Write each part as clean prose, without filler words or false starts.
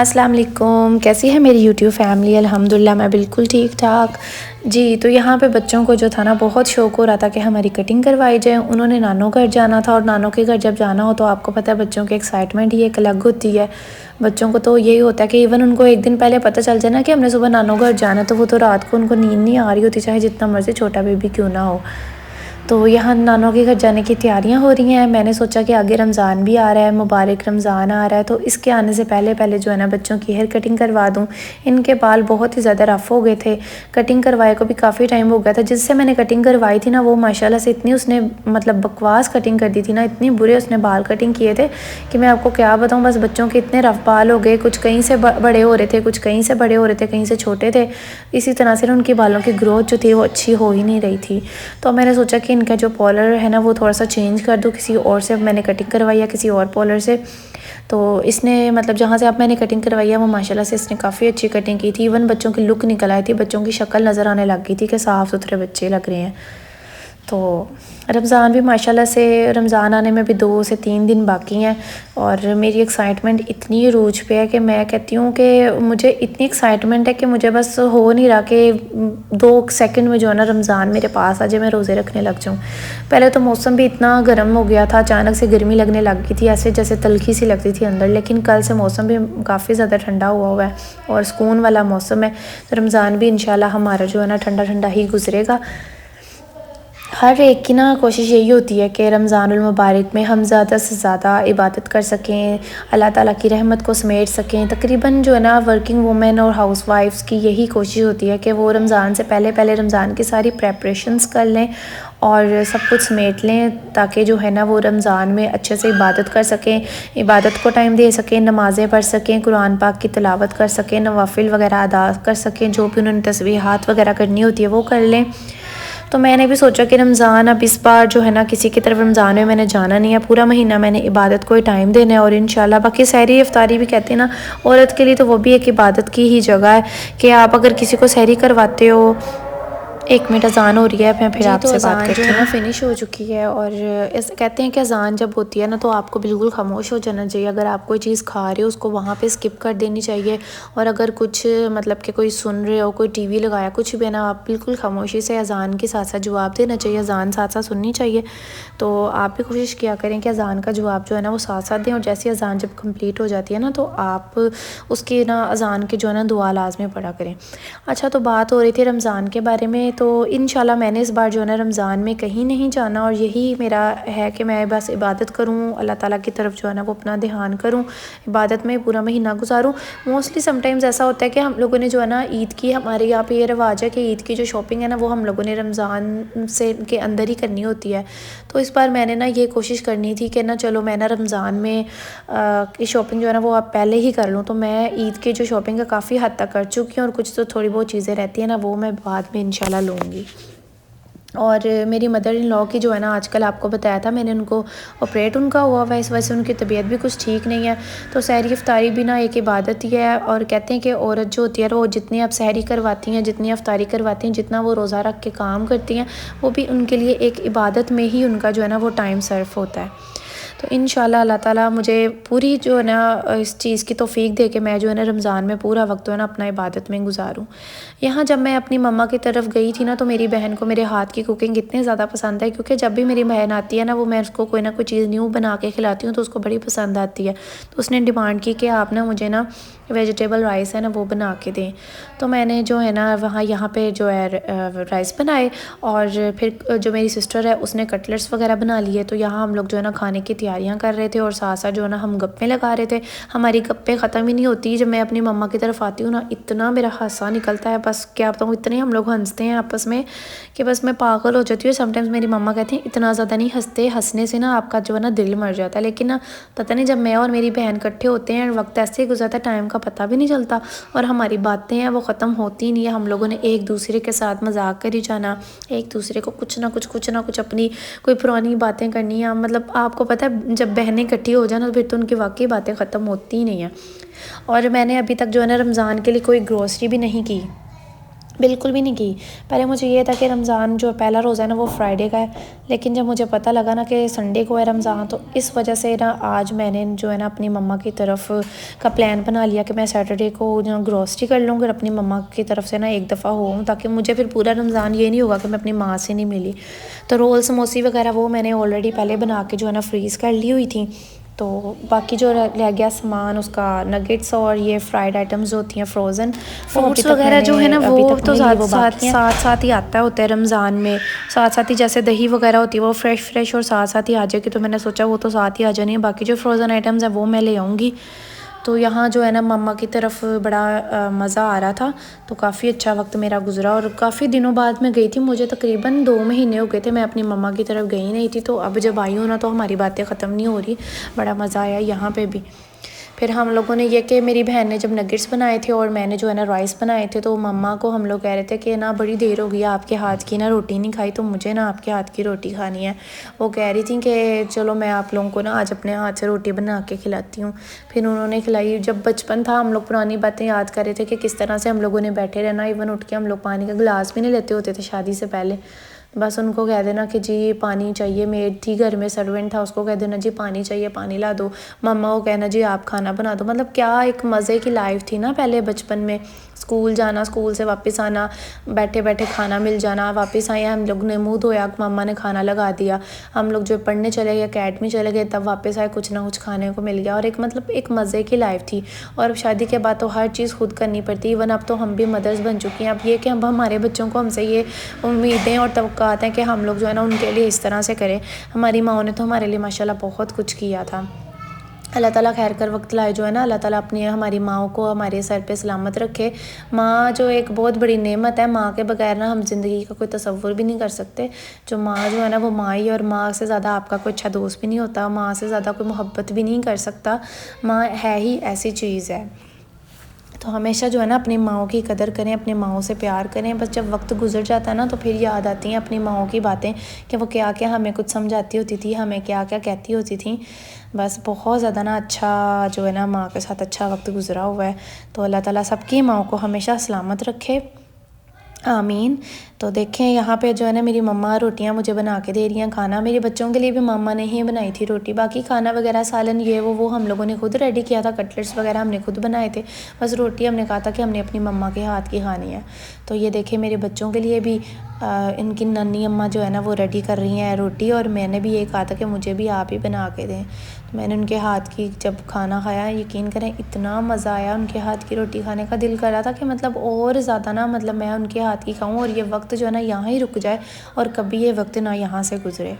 अस्सलाम वालेकुम। कैसी है मेरी यूट्यूब फैमिली? अल्हम्दुलिल्लाह मैं बिल्कुल ठीक ठाक जी। तो यहाँ पे बच्चों को जो था ना बहुत शौक़ हो रहा था कि हमारी कटिंग करवाई जाए। उन्होंने नानों घर जाना था और नानों के घर जब जाना हो तो आपको पता है बच्चों की एक्साइटमेंट ही एक अलग होती है। बच्चों को तो यही होता है कि इवन उनको एक दिन पहले पता चल जाए ना कि हमने सुबह नानों घर जाना, तो वो तो रात को उनको नींद नहीं आ रही होती, चाहे जितना मर्ज़ी छोटा बेबी क्यों ना हो। तो यहाँ नानों के घर जाने की तैयारियां हो रही हैं। मैंने सोचा कि आगे रमज़ान भी आ रहा है, मुबारक रमज़ान आ रहा है, तो इसके आने से पहले पहले जो है ना बच्चों की हेयर कटिंग करवा दूँ। इनके बाल बहुत ही ज़्यादा रफ़ हो गए थे, कटिंग करवाए को भी काफ़ी टाइम हो गया था। जिससे मैंने कटिंग करवाई थी ना वो माशाल्लाह से इतनी उसने मतलब बकवास कटिंग कर दी थी ना, इतनी बुरे उसने बाल कटिंग किए थे कि मैं आपको क्या बताऊँ। बस बच्चों के इतने रफ़ बाल हो गए, कुछ कहीं से बड़े हो रहे थे, कुछ कहीं से बड़े हो रहे थे, कहीं से छोटे थे। इसी तरह से उनके बालों की ग्रोथ जो थी वो अच्छी हो ही नहीं रही थी। तो मैंने सोचा कि इनका जो पॉलर है ना वो थोड़ा सा चेंज कर दूँ, किसी और से मैंने कटिंग करवाई है किसी और पॉलर से। तो इसने मतलब जहाँ से अब मैंने कटिंग करवाई है वो माशाल्लाह से इसने काफ़ी अच्छी कटिंग की थी। इवन बच्चों की लुक निकल आई थी, बच्चों की शक्ल नज़र आने लग गई थी कि साफ़ सुथरे बच्चे लग रहे हैं। तो रमज़ान भी माशाल्लाह से रमज़ान आने में भी 2 से 3 दिन बाकी हैं और मेरी एक्साइटमेंट इतनी रूज पे है कि मैं कहती हूँ कि मुझे इतनी एक्साइटमेंट है कि मुझे बस हो नहीं रहा कि 2 सेकंड में जो है ना रमज़ान मेरे पास आ जाए, मैं रोज़े रखने लग जाऊँ। पहले तो मौसम भी इतना गर्म हो गया था, अचानक से गर्मी लगने लग गई थी, ऐसे जैसे तलखी सी लगती थी अंदर। लेकिन कल से मौसम भी काफ़ी ज़्यादा ठंडा हुआ है और सुकून वाला मौसम है। तो रमज़ान भी इंशाल्लाह हमारा जो है ना ठंडा ठंडा ही गुजरेगा। हर एक की ना कोशिश यही होती है कि रमज़ानुल मुबारक में हम ज़्यादा से ज़्यादा इबादत कर सकें, अल्लाह ताला की रहमत को समेट सकें। तकरीबन जो है ना वर्किंग वुमेन और हाउस वाइफ्स की यही कोशिश होती है कि वो रमज़ान से पहले पहले रमज़ान की सारी प्रेपरेशंस कर लें और सब कुछ समेट लें, ताकि जो है ना वो रमज़ान में अच्छे से इबादत कर सकें, इबादत को टाइम दे सकें, नमाज़ें पढ़ सकें, कुरान पाक की तिलावत कर सकें, नवाफिल वगैरह अदा कर सकें, जो भी उन्होंने तस्बीहात वगैरह करनी होती है वो कर लें। तो मैंने भी सोचा कि रमज़ान अब इस बार जो है ना किसी की तरफ रमज़ान में मैंने जाना नहीं है, पूरा महीना मैंने इबादत को ही टाइम देना है। और इंशाल्लाह बाकी सहरी इफ्तारी भी कहते हैं ना औरत के लिए, तो वो भी एक इबादत की ही जगह है कि आप अगर किसी को सहरी करवाते हो। 1 मिनट अज़ान हो रही है, मैं फिर जी। तो आपसे बात अज़ान जो करती है ना हूँ। फ़िनिश हो चुकी है और कहते हैं कि अज़ान जब होती है ना तो आपको बिल्कुल खामोश हो जाना चाहिए। अगर आप कोई चीज़ खा रहे हो उसको वहाँ पे स्किप कर देनी चाहिए, और अगर कुछ मतलब कि कोई सुन रहे हो, कोई टीवी लगाया, कुछ भी है ना, आप बिल्कुल खामोशी से अज़ान के साथ साथ जवाब देना चाहिए, अज़ान साथ साथ सुननी चाहिए। तो आप भी कोशिश किया करें कि अज़ान का जवाब जो है ना वो साथ साथ दें, और जैसे अज़ान जब कंप्लीट हो जाती है ना तो आप उसके ना अज़ान के जो है ना दुआ लाज़मी पढ़ा करें। अच्छा, तो बात हो रही थी रमज़ान के बारे में, तो इंशाल्लाह मैंने इस बार जो है ना रमज़ान में कहीं नहीं जाना, और यही मेरा है कि मैं बस इबादत करूँ, अल्लाह ताला की तरफ जो है ना वो अपना ध्यान करूँ, इबादत में पूरा महीना गुजारूँ। मोस्टली समटाइम्स ऐसा होता है कि हम लोगों ने जो है ना ईद की, हमारे यहाँ पे ये रिवाज है कि ईद की जो शॉपिंग है ना वो हम लोगों ने रमज़ान से के अंदर ही करनी होती है। तो इस बार मैंने ना ये कोशिश करनी थी कि ना चलो मैं ना रमज़ान में की शॉपिंग जो है ना वो आप पहले ही कर लूँ। तो मैं ईद की जो शॉपिंग है काफ़ी हद तक कर चुकी हूँ, और कुछ तो थोड़ी बहुत चीज़ें रहती हैं ना वो मैं बाद में इंशाल्लाह लूँगी। और मेरी मदर इन लॉ की जो है ना आजकल आपको बताया था मैंने, उनको ऑपरेट उनका हुआ हुआ है, इस वजह से उनकी तबीयत भी कुछ ठीक नहीं है। तो सहरी इफ्तारी भी ना एक इबादत ही है, और कहते हैं कि औरत जो होती है वो जितनी आप सहरी करवाती हैं, जितनी इफ्तारी करवाती हैं, जितना वो रोज़ा रख के काम करती हैं, वो भी उनके लिए एक इबादत में ही उनका जो है ना वो टाइम सर्व होता है। तो इंशाल्लाह अल्लाह ताला मुझे पूरी जो है ना इस चीज़ की तौफ़ीक दे के मैं जो है ना रमज़ान में पूरा वक्त जो है ना अपना इबादत में गुजारूँ। यहाँ जब मैं अपनी मम्मा की तरफ गई थी ना तो मेरी बहन को मेरे हाथ की कुकिंग इतनी ज़्यादा पसंद है, क्योंकि जब भी मेरी बहन आती है ना वो मैं उसको कोई ना कोई चीज़ न्यू बना के खिलाती हूँ तो उसको बड़ी पसंद आती है। तो उसने डिमांड की कि आप ना मुझे ना वेजिटेबल राइस है ना वो बना के दें। तो मैंने जो है ना वहाँ यहाँ पे जो है राइस बनाए, और फिर जो मेरी सिस्टर है उसने कटलेट्स वगैरह बना लिए। तो यहाँ हम लोग जो है ना खाने की तैयारियाँ कर रहे थे, और साथ साथ जो है ना हम गप्पे लगा रहे थे। हमारी गप्पे ख़त्म ही नहीं होती। जब मैं अपनी मम्मा की तरफ आती हूँ ना इतना मेरा हंसा निकलता है, बस क्या बताऊँ, इतने हम लोग हंसते हैं आपस में कि बस मैं पागल हो जाती हूँ। समटाइम्स मेरी मम्मा कहती हैं इतना ज़्यादा नहीं हंसते, हंसने से ना आपका जो है ना दिल मर जाता है। लेकिन ना पता नहीं, जब मैं और मेरी बहन इकट्ठे होते हैं वक्त ऐसे ही गुजरता है, टाइम का पता भी नहीं चलता, और हमारी बातें हैं वो ख़त्म होती नहीं है। हम लोगों ने एक दूसरे के साथ मजाक करी जाना, एक दूसरे को कुछ ना कुछ अपनी कोई पुरानी बातें करनी है। मतलब आपको पता है जब बहनें इकट्ठी हो जाना तो फिर तो उनकी वाकई बातें ख़त्म होती ही नहीं है। और मैंने अभी तक जो है ना रमज़ान के लिए कोई ग्रोसरी भी नहीं की। बिल्कुल भी नहीं की। पहले मुझे ये था कि रमज़ान जो पहला रोज़ा है ना वो फ्राइडे का है, लेकिन जब मुझे पता लगा ना कि संडे को है रमज़ान, तो इस वजह से ना आज मैंने जो है ना अपनी मम्मा की तरफ का प्लान बना लिया कि मैं सैटरडे को जो ग्रोसरी कर लूँगी और अपनी मम्मा की तरफ से ना एक दफ़ा हो आऊँ, ताकि मुझे फिर पूरा रमज़ान ये नहीं होगा कि मैं अपनी माँ से नहीं मिली। तो रोल समोसी वगैरह वो मैंने ऑलरेडी पहले बना के जो है ना फ्रीज़ कर ली हुई थी। तो बाकी जो रह गया सामान उसका नगेट्स और ये फ्राइड आइटम्स जो होती हैं फ्रोज़न, फ्रूट्स वगैरह जो है ना वो तो साथ साथ ही आता होता है रमज़ान में। साथ साथ ही जैसे दही वगैरह होती है वो फ्रेश और साथ साथ ही आ जाएगी, तो मैंने सोचा वो तो साथ ही आ जानी है। बाकी जो फ्रोज़न आइटम्स हैं वो मैं ले आऊँगी। तो यहाँ जो है ना मम्मा की तरफ बड़ा मज़ा आ रहा था, तो काफ़ी अच्छा वक्त मेरा गुजरा और काफ़ी दिनों बाद मैं गई थी। मुझे तकरीबन 2 महीने हो गए थे मैं अपनी मम्मा की तरफ गई नहीं थी, तो अब जब आई हूँ ना तो हमारी बातें ख़त्म नहीं हो रही। बड़ा मज़ा आया यहाँ पे भी। फिर हम लोगों ने ये कि मेरी बहन ने जब नगेट्स बनाए थे और मैंने जो है ना राइस बनाए थे, तो मम्मा को हम लोग कह रहे थे कि ना बड़ी देर हो गई आपके हाथ की ना रोटी नहीं खाई, तो मुझे ना आपके हाथ की रोटी खानी है। वो कह रही थी कि चलो मैं आप लोगों को ना आज अपने हाथ से रोटी बना के खिलाती हूँ। फिर उन्होंने खिलाई। जब बचपन था हम लोग पुरानी बातें याद कर रहे थे कि किस तरह से हम लोगों ने बैठे रहना, इवन उठ के हम लोग पानी का गिलास भी नहीं लेते होते थे शादी से पहले। बस उनको कह देना कि जी पानी चाहिए, मेड थी घर में, सर्वेंट था, उसको कह देना जी पानी चाहिए, पानी ला दो। मम्मा को कहना जी आप खाना बना दो। मतलब क्या एक मज़े की लाइफ थी ना पहले बचपन में। स्कूल जाना, स्कूल से वापस आना, बैठे बैठे खाना मिल जाना, वापस आए हम लोग ने मुँह धोया, मम्मा ने खाना लगा दिया, हम लोग जो पढ़ने चले गए, अकेडमी चले गए, तब वापस आए कुछ ना कुछ खाने को मिल गया। और एक मतलब एक मज़े की लाइफ थी। और शादी के बाद तो हर चीज़ खुद करनी पड़ती। इवन अब तो हम भी मदर्स बन चुकी हैं। अब ये कि अब हमारे बच्चों को हमसे ये उम्मीदें और तवक्कात हैं कि हम लोग जो है ना उनके लिए इस तरह से करें। हमारी माँओं ने तो हमारे लिए माशाल्लाह बहुत कुछ किया था। अल्लाह ताला खैर कर वक्त लाए जो है ना, अल्लाह ताला अपनी हमारी माँओं को हमारे सर पे सलामत रखे। माँ जो एक बहुत बड़ी नेमत है, माँ के बगैर ना हम ज़िंदगी का कोई तसव्वुर भी नहीं कर सकते। जो माँ जो है ना वो माँ ही, और माँ से ज़्यादा आपका कोई अच्छा दोस्त भी नहीं होता, माँ से ज़्यादा कोई मोहब्बत भी नहीं कर सकता। माँ है ही ऐसी चीज़ है। तो हमेशा जो है ना अपनी माँओं की कदर करें, अपनी माँओं से प्यार करें। बस जब वक्त गुजर जाता है ना तो फिर याद आती हैं अपनी माँओं की बातें कि वो क्या क्या हमें कुछ समझाती होती थी, हमें क्या क्या कहती होती थी। बस बहुत ज़्यादा ना अच्छा जो है ना माँ के साथ अच्छा वक्त गुजरा हुआ है। तो अल्लाह ताला सबकी माँओं को हमेशा सलामत रखे, आमीन। तो देखें यहाँ पे जो है ना मेरी मम्मा रोटियाँ मुझे बना के दे रही हैं खाना। मेरे बच्चों के लिए भी मम्मा ने ही बनाई थी रोटी। बाकी खाना वगैरह सालन ये वो हम लोगों ने खुद रेडी किया था। कटलेट्स वगैरह हमने खुद बनाए थे। बस रोटी हमने कहा था कि हमने अपनी मम्मा के हाथ की खानी है। तो ये देखें मेरे बच्चों के लिए भी इनकी नन्ही अम्मा जो है ना वो रेडी कर रही हैं रोटी, और मैंने भी ये कहा था कि मुझे भी आप ही बना के दें। तो मैंने उनके हाथ की जब खाना खाया, यकीन करें इतना मज़ा आया। उनके हाथ की रोटी खाने का दिल कर रहा था कि मतलब और ज़्यादा ना मतलब मैं उनके हाथ की खाऊं, और ये वक्त जो है ना यहाँ ही रुक जाए और कभी ये वक्त ना यहाँ से गुजरे।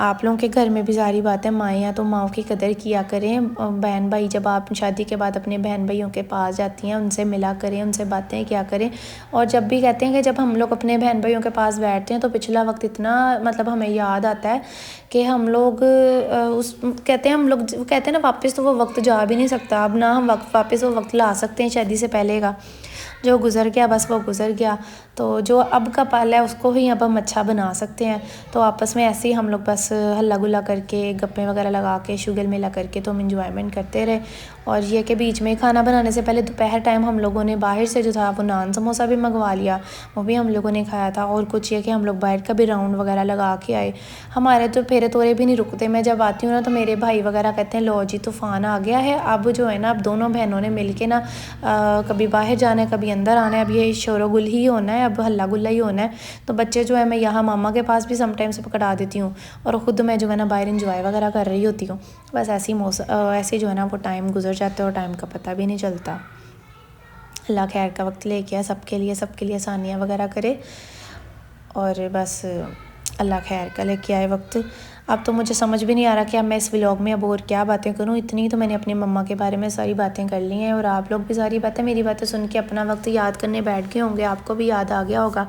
आप लोगों के घर में भी सारी बातें माएँ हैं, तो माँओं की कदर किया करें। बहन भाई जब आप शादी के बाद अपने बहन भाइयों के पास जाती हैं, उनसे मिला करें, उनसे बातें किया करें। और जब भी कहते हैं कि जब हम लोग अपने बहन भाइयों के पास बैठते हैं तो पिछला वक्त इतना मतलब हमें याद आता है कि हम लोग उस कहते हैं हम लोग कहते हैं ना वापस तो वो वक्त जा भी नहीं सकता। अब ना हम वापस वो वक्त ला सकते हैं शादी से पहले का। जो गुज़र गया बस वो गुज़र गया। तो जो अब का पल है उसको ही अब हम अच्छा बना सकते हैं। तो आपस में ऐसे ही हम लोग बस हल्ला गुल्ला करके, गप्पे वगैरह लगा के, शुगर मेला करके तो हम इंजॉयमेंट करते रहे। और ये कि बीच में खाना बनाने से पहले दोपहर टाइम हम लोगों ने बाहर से जो था वो नान समोसा भी मंगवा लिया, वो भी हम लोगों ने खाया था। और कुछ ये कि हम लोग बाहर का भी राउंड वगैरह लगा के आए। हमारे तो फेरे तोरे भी नहीं रुकते। मैं जब आती हूँ ना तो मेरे भाई वगैरह कहते हैं लो जी तूफ़ान आ गया है। अब जो है ना अब दोनों बहनों ने मिल के ना कभी बाहर जाना है, कभी अंदर आना है। अब ये शोर गुल ही होना है, अब हल्ला गुल्ला ही होना है। तो बच्चे जो है मैं यहाँ मामा के पास भी समटाइम्स पकड़ा देती हूँ, और ख़ुद मैं जो है ना बाहर इंजॉय वगैरह कर रही होती हूँ। बस ऐसे जो है ना वो टाइम गुजर जाता है और टाइम का पता भी नहीं चलता। अल्लाह खैर का वक्त लेके आए सबके लिए आसानियाँ वगैरह करे, और बस अल्लाह खैर का लेके आए वक्त। अब तो मुझे समझ भी नहीं आ रहा कि अब मैं इस व्लॉग में अब और क्या बातें करूं। इतनी तो मैंने अपनी मम्मा के बारे में सारी बातें कर ली हैं, और आप लोग भी सारी बातें मेरी बातें सुन के अपना वक्त याद करने बैठ गए होंगे। आपको भी याद आ गया होगा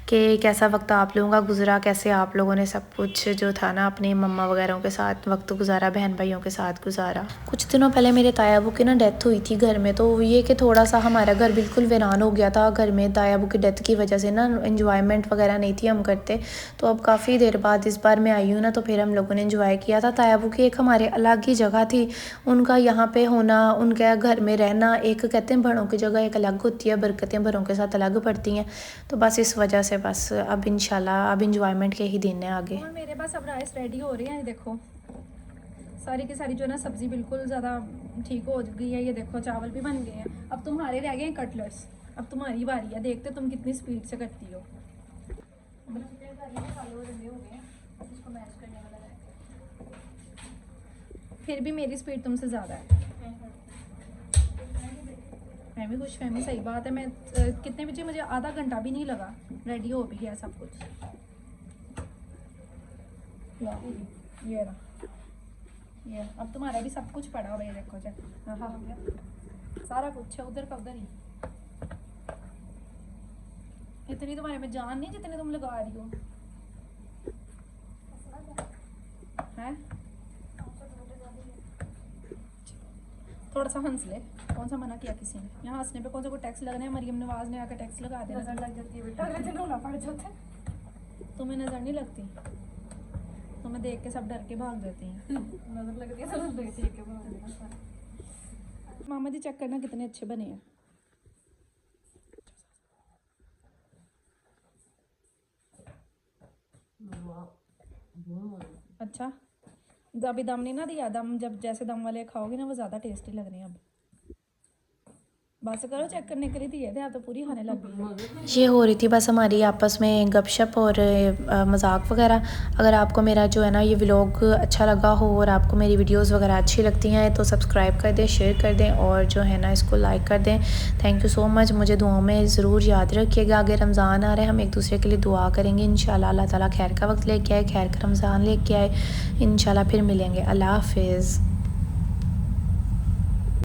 कि कैसा वक्त आप लोगों का गुजरा, कैसे आप लोगों ने सब कुछ जो था ना अपनी मम्मा वगैरह के साथ वक्त गुजारा, बहन भाइयों के साथ गुजारा। कुछ दिनों पहले मेरे ताया अबू की ना डेथ हुई थी घर में। तो ये कि थोड़ा सा हमारा घर बिल्कुल वीरान हो गया था। घर में ताया अबू की डेथ की वजह से ना इंजॉयमेंट वगैरह नहीं थी हम करते। तो अब काफ़ी देर बाद इस बार मैं आई हूँ ना, तो फिर फिर हम लोगों ने एंजॉय किया था। तायाबू की एक हमारे अलग ही जगह थी, उनका यहाँ पे होना, उनके घर में रहना, एक कहते हैं बड़ों की जगह एक अलग होती है, बरकतें बड़ों के साथ अलग पड़ती हैं। तो बस इस वजह से बस अब इंशाल्लाह अब इंजॉयमेंट के ही दिन है आगे। और मेरे पास अब राइस रेडी हो रही है, देखो सारी की सारी जो ना सब्ज़ी बिल्कुल ज़्यादा ठीक हो गई है। ये देखो चावल भी बन गए हैं। अब तुम्हारे रह गए हैं कटलेट्स, अब तुम्हारी बारी है, देखते तुम कितनी स्पीड से करती हो। फिर भी मेरी स्पीड तुमसे ज़्यादा है। मैं भी खुश फहमी, सही बात है। मैं कितने बजे, मुझे आधा घंटा भी नहीं लगा, रेडी हो भी गया सब कुछ। ये रहा, ये अब तुम्हारा भी सब कुछ पड़ा हुआ है, देखो जा। हाँ हाँ, सारा कुछ है उधर का उधर ही। इतनी तुम्हारे में जान नहीं जितने तुम लगा रही हो हैं। थोड़ा सा हंस ले, कौन सा मना किया किसी ने? यहाँ हंसने पे कौन सा कोई टैक्स लगना है? मरियम नवाज ने आकर टैक्स लगा दिया। नजर लग जाती है बेटा, पड़ जाते। तुम्हें नजर नहीं लगती? तुम्हें देख के सब डर के भाग जाती हैं। नजर लगती है, सब देख के भाग जाती हैं। मामा जी चेक करना कितने अच्छे बने हैं। अच्छा, अभी दम नहीं ना दिया? दम जब जैसे दम वाले खाओगे ना वो ज़्यादा टेस्टी लग रहे हैं। अब बस करो, चेक करने के लिए दिए थे, आप तो पूरी खाने लग गई। ये हो रही थी बस हमारी आपस में गपशप और मजाक वगैरह। अगर आपको मेरा जो है ना ये व्लॉग अच्छा लगा हो और आपको मेरी वीडियोस वगैरह अच्छी लगती हैं तो सब्सक्राइब कर दें, शेयर कर दें और जो है ना इसको लाइक कर दें। Thank you so much. मुझे दुआओं में ज़रूर याद रखिएगा। आगे रमज़ान आ रहा है, हम एक दूसरे के लिए दुआ करेंगे इंशाल्लाह। अल्लाह ताला खैर का वक्त लेके आए, खैर का रमज़ान लेके आए इंशाल्लाह। फिर मिलेंगे। अल्लाह हाफिज़।